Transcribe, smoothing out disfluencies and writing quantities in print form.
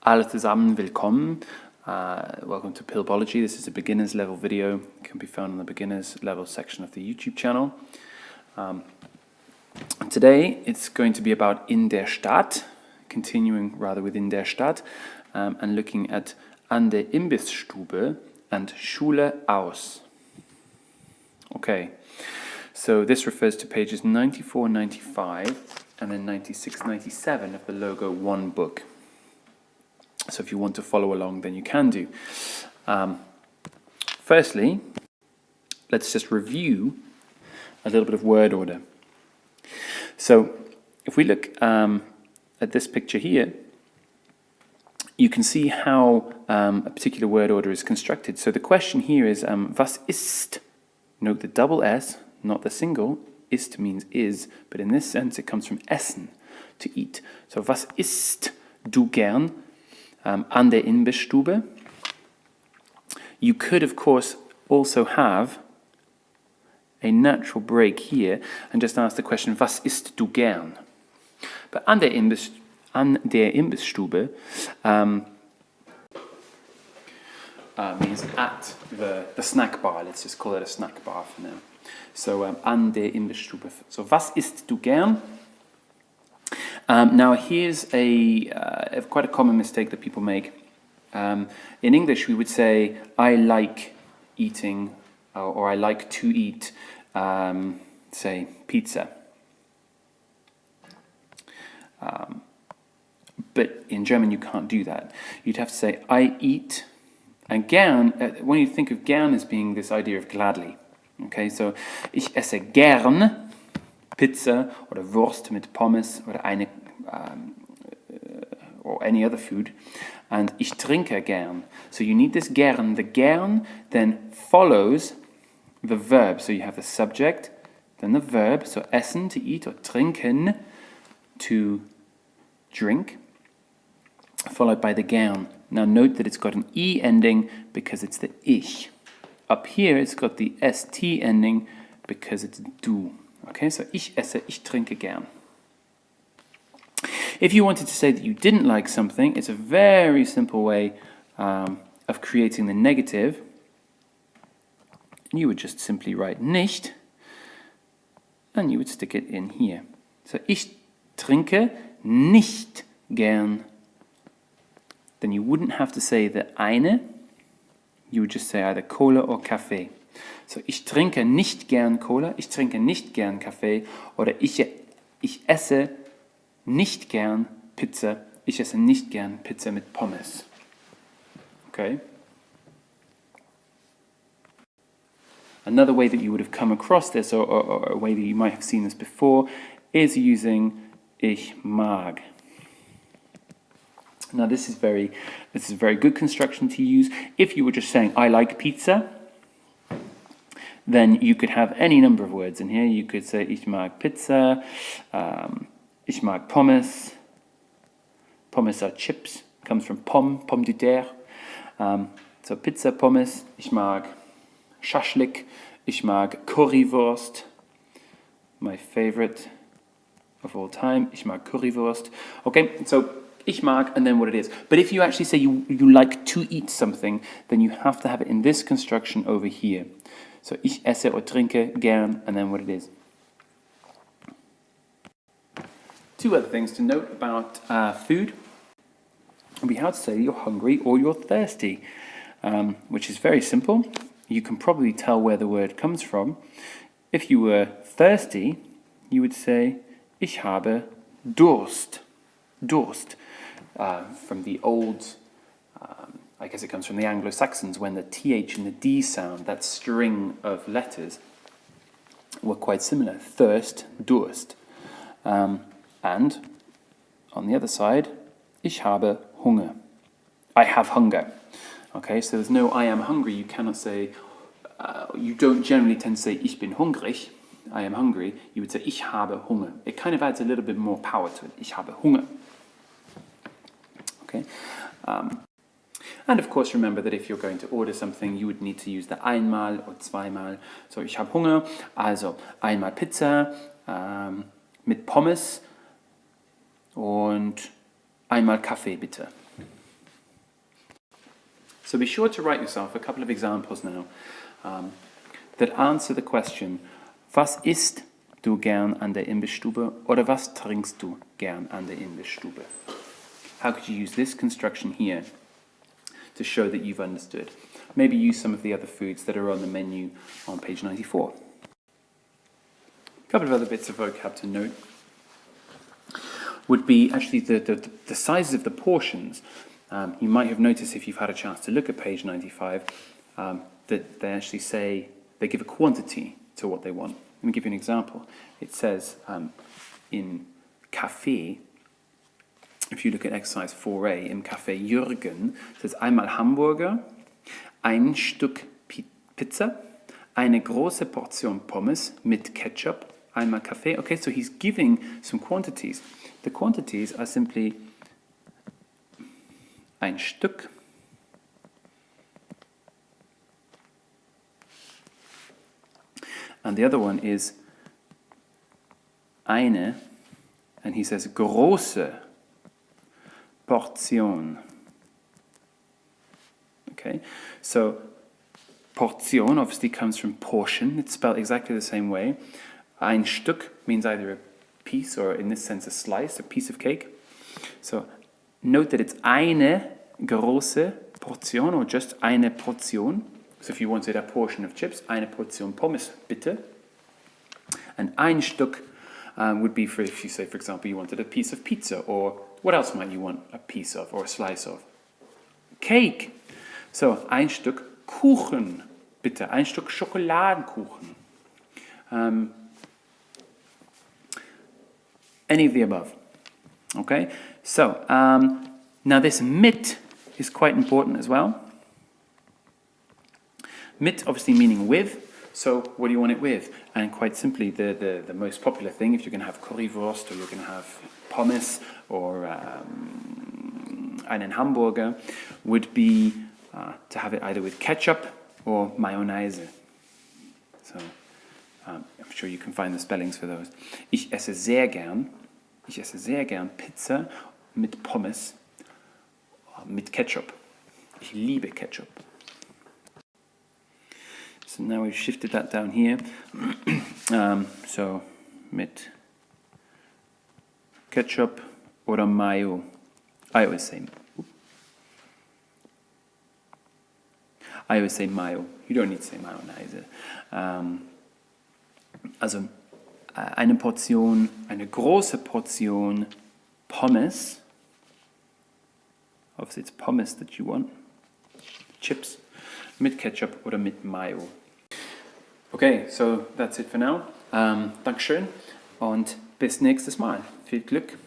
Alle zusammen willkommen. Welcome to Pilbology. This is a beginner's level video. It can be found in the beginner's level section of the YouTube channel. Today it's going to be about in der Stadt, continuing rather with in der Stadt, and looking at an der Imbissstube and Schule aus. Okay, so this refers to pages 94 and 95 and then 96, 97 of the Logo 1 book. So if you want to follow along, then you can do. Firstly, let's just review a little bit of word order. So if we look at this picture here, you can see how a particular word order is constructed. So the question here is, was ist? Note the double S, not the single. Ist means is, but in this sense it comes from essen, to eat. So was isst du gern? An der Imbissstube. You could, of course, also have a natural break here and just ask the question, was isst du gern? But an der Imbissstube means at the snack bar. Let's just call it a snack bar for now. So an der Imbissstube. So was isst du gern? Now here's quite a common mistake that people make. In English we would say, I like eating, or I like to eat, say, pizza. But in German you can't do that. You'd have to say, I eat, and gern, when you think of gern as being this idea of gladly. Okay, so ich esse gern Pizza oder Wurst mit Pommes oder or any other food, and ich trinke gern. So you need this gern. The gern then follows the verb. So you have the subject, then the verb. So essen, to eat, or trinken, to drink, followed by the gern. Now note that it's got an E ending because it's the ich. Up here it's got the ST ending because it's du. Okay, so ich esse, ich trinke gern. If you wanted to say that you didn't like something, it's a very simple way of creating the negative. You would just simply write nicht, and you would stick it in here. So ich trinke nicht gern. Then you wouldn't have to say the eine, you would just say either Cola or Kaffee. So ich trinke nicht gern Cola, ich trinke nicht gern Kaffee, oder ich esse nicht gern Pizza, ich esse nicht gern Pizza mit Pommes. Okay? Another way that you would have come across this, or a way that you might have seen this before, is using ich mag. Now this is a very good construction to use. If you were just saying I like pizza, then you could have any number of words in here. You could say ich mag Pizza, ich mag Pommes. Pommes are chips, comes from pomme de terre. So Pizza, Pommes, ich mag Schaschlik, ich mag Currywurst, my favorite of all time, ich mag Currywurst. Okay, so ich mag and then what it is. But if you actually say you like to eat something, then you have to have it in this construction over here. So ich esse or trinke gern, and then what it is. Two other things to note about food would be how to say you're hungry or you're thirsty, which is very simple. You can probably tell where the word comes from. If you were thirsty, you would say ich habe Durst. Durst. From the old, I guess it comes from the Anglo-Saxons, when the TH and the D sound, that string of letters, were quite similar. Thirst, Durst. And on the other side, ich habe Hunger. I have hunger. Okay, so there's no I am hungry. You cannot say, you don't generally tend to say ich bin hungrig, I am hungry. You would say ich habe Hunger. It kind of adds a little bit more power to it. Ich habe Hunger. Okay. And of course, remember that if you're going to order something, you would need to use the einmal or zweimal. So ich habe Hunger, also einmal Pizza mit Pommes und einmal Kaffee bitte. So be sure to write yourself a couple of examples now that answer the question, was isst du gern an der Imbissstube oder was trinkst du gern an der Imbissstube? How could you use this construction here to show that you've understood? Maybe use some of the other foods that are on the menu on page 94. A couple of other bits of vocab to note would be actually the sizes of the portions. You might have noticed if you've had a chance to look at page 95 that they actually say, they give a quantity to what they want. Let me give you an example. It says in Café, if you look at exercise 4a, im Café Jürgen, it says einmal Hamburger, ein Stück Pizza, eine große Portion Pommes mit Ketchup, einmal Kaffee. Okay, so he's giving some quantities. The quantities are simply ein Stück, and the other one is eine, and he says große Portion. Okay, so Portion obviously comes from portion. It's spelled exactly the same way. Ein Stück means either a piece or, in this sense, a slice, a piece of cake. So note that it's eine große Portion or just eine Portion. So if you wanted a portion of chips, eine Portion Pommes, bitte. And ein Stück would be for if you say, for example, you wanted a piece of pizza, or what else might you want a piece of or a slice of? Cake. So ein Stück Kuchen, bitte. Ein Stück Schokoladenkuchen. Any of the above. Okay? So, now this mit is quite important as well. Mit obviously meaning with. So what do you want it with? And quite simply, the most popular thing, if you're going to have Currywurst or you're going to have pommes or einen Hamburger, would be to have it either with ketchup or mayonnaise. So I'm sure you can find the spellings for those. Ich esse sehr gern Pizza mit Pommes mit Ketchup. Ich liebe Ketchup. So now we've shifted that down here. So mit Ketchup oder Mayo. I always say Mayo. You don't need to say Mayonnaise. Also eine große Portion Pommes. Obviously it's pommes that you want. Chips mit Ketchup oder mit Mayo. Okay, so that's it for now. Dankeschön und bis nächstes Mal. Viel Glück.